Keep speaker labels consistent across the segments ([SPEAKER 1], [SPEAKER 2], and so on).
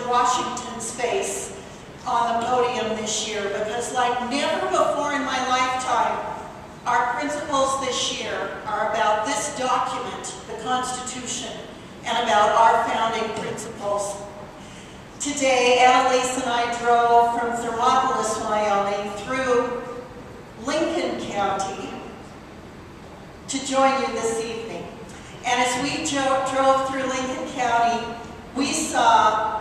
[SPEAKER 1] Washington's face on the podium this year, because like never before in my lifetime, our principles this year are about this document, the Constitution, and about our founding principles. Today, Annalise and I drove from Thermopolis, Wyoming, through Lincoln County to join you this evening. And as we drove through Lincoln County, we saw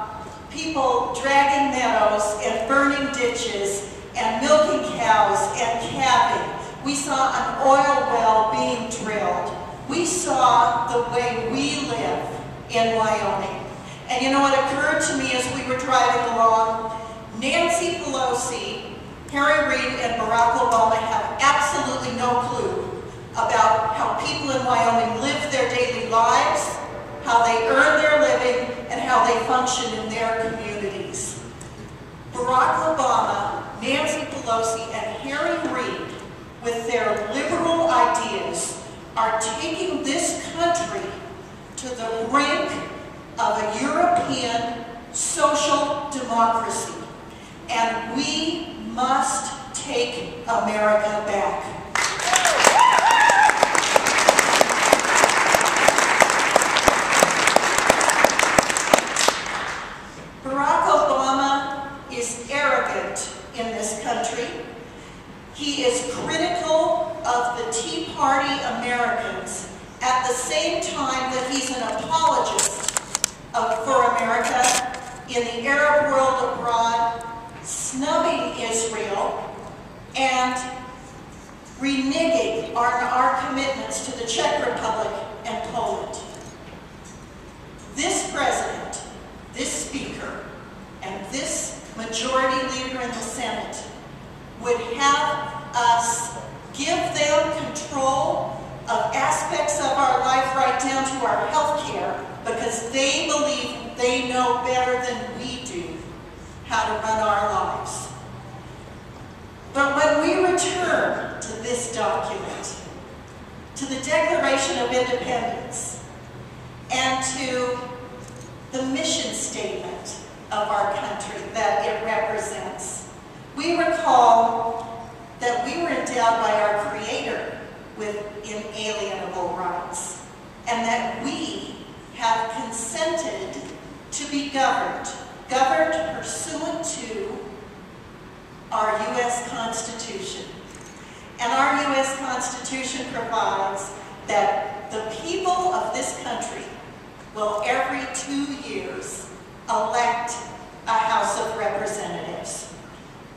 [SPEAKER 1] people dragging meadows and burning ditches and milking cows and calving. We saw an oil well being drilled. We saw the way we live in Wyoming. And you know what occurred to me as we were driving along? Nancy Pelosi, Harry Reid, and Barack Obama have absolutely no clue about how people in Wyoming live their daily lives, how they earn their living, and how they function in their communities. Barack Obama, Nancy Pelosi, and Harry Reid, with their liberal ideas, are taking this country to the brink of a European social democracy. And we must take America back. Barack Obama is arrogant in this country. He is critical of the Tea Party Americans at the same time that he's an apologist for America in the Arab world abroad, snubbing Israel, and reneging on our commitments to the Czech Republic and Poland. This president, this speaker, and this majority leader in the Senate would have us give them control of aspects of our life right down to our health care, because they believe they know better than we do how to run our lives. But when we return to this document, to the Declaration of Independence, and to the mission statement of our country that it represents, we recall that we were endowed by our Creator with inalienable rights, and that we have consented to be governed pursuant to our U.S. Constitution. And our U.S. Constitution provides that the people of this country will every 2 years elect a House of Representatives.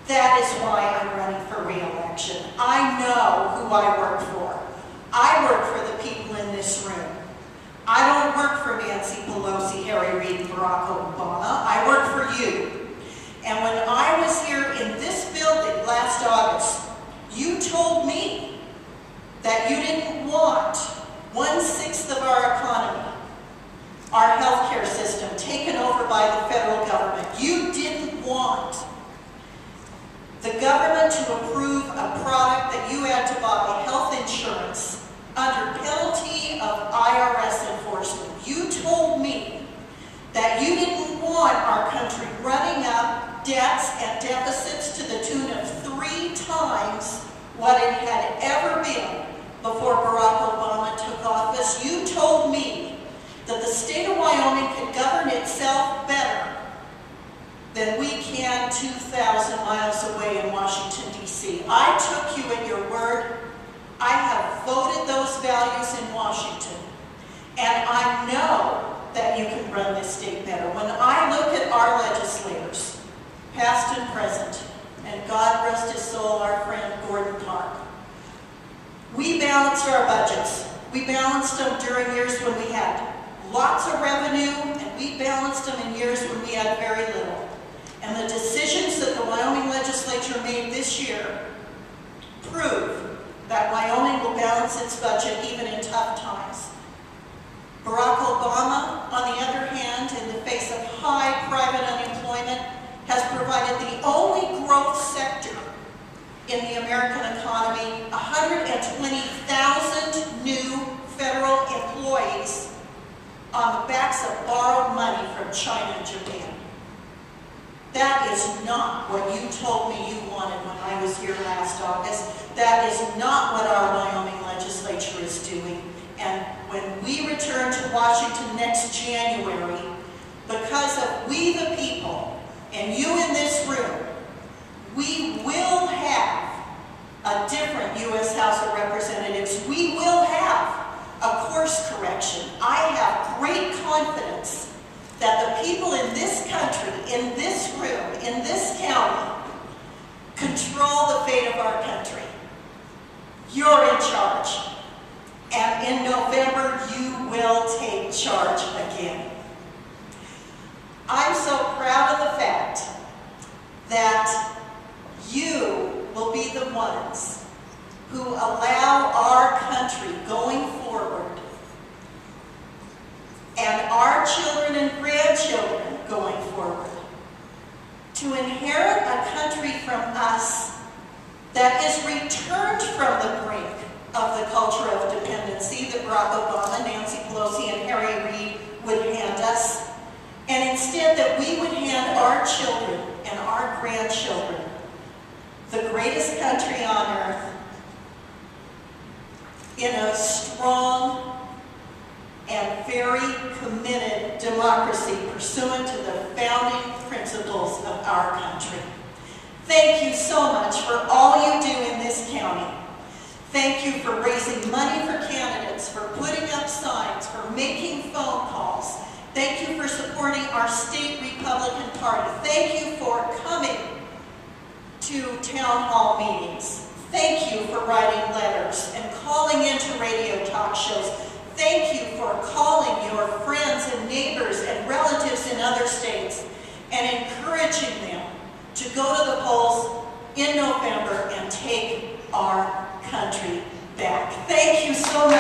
[SPEAKER 1] That is why I'm running for re-election. I know who I work for. I work for the people in this room. I don't work for Nancy Pelosi, Harry Reid, and Barack Obama. I work for you. And when I was here in this building last August, you told me that you didn't want 1/6 of our economy, our healthcare system, taken over by the federal government. You didn't want the government to approve a product that you had to buy, health insurance, under penalty of IRS enforcement. You told me that you didn't want our country running up debts and deficits to the tune of 3 times what it had ever been before Barack Obama took office. You told me that the state of Wyoming could govern itself better than we can 2,000 miles away in Washington, D.C. I took you at your word. I have voted those values in Washington, and I know that you can run this state better. When I look at our legislators, past and present, and God rest his soul, our friend Gordon Park, we balanced our budgets. We balanced them during years when we had lots of revenue, and we balanced them in years when we had very little. And the decisions that the Wyoming legislature made this year prove that Wyoming will balance its budget even in tough times. Barack Obama, on the other hand, in the face of high private unemployment, has provided the only growth sector in the American economy, 120,000 new federal employees on the backs of borrowed money from China and Japan. That is not what you told me you wanted when I was here last August. That is not what our Wyoming legislature is doing. And when we return to Washington next January, because of we the people and you in this room, we will have a different U.S. House of Representatives. We will have a course correction. I have great confidence that the people in this country, in this room, in this county, control the fate of our country. You're in charge. And in November, you will take charge again. I'm so proud of the fact that you will be the ones who allow our country going forward, and our children and grandchildren going forward, to inherit a country from us that is returned from the brink of the culture of dependency that Barack Obama, Nancy Pelosi, and Harry Reid would hand us, and instead that we would hand our children and our grandchildren the greatest country on earth in a strong and very committed democracy pursuant to the founding principles of our country. Thank you so much for all you do in this county. Thank you for raising money for candidates, for putting up signs, for making phone calls. Thank you for supporting our state Republican Party. Thank you for coming to town hall meetings. Thank you for writing letters and calling into radio talk shows. Thank you for calling your friends and neighbors and relatives in other states and encouraging them to go to the polls in November and take our country back. Thank you so much.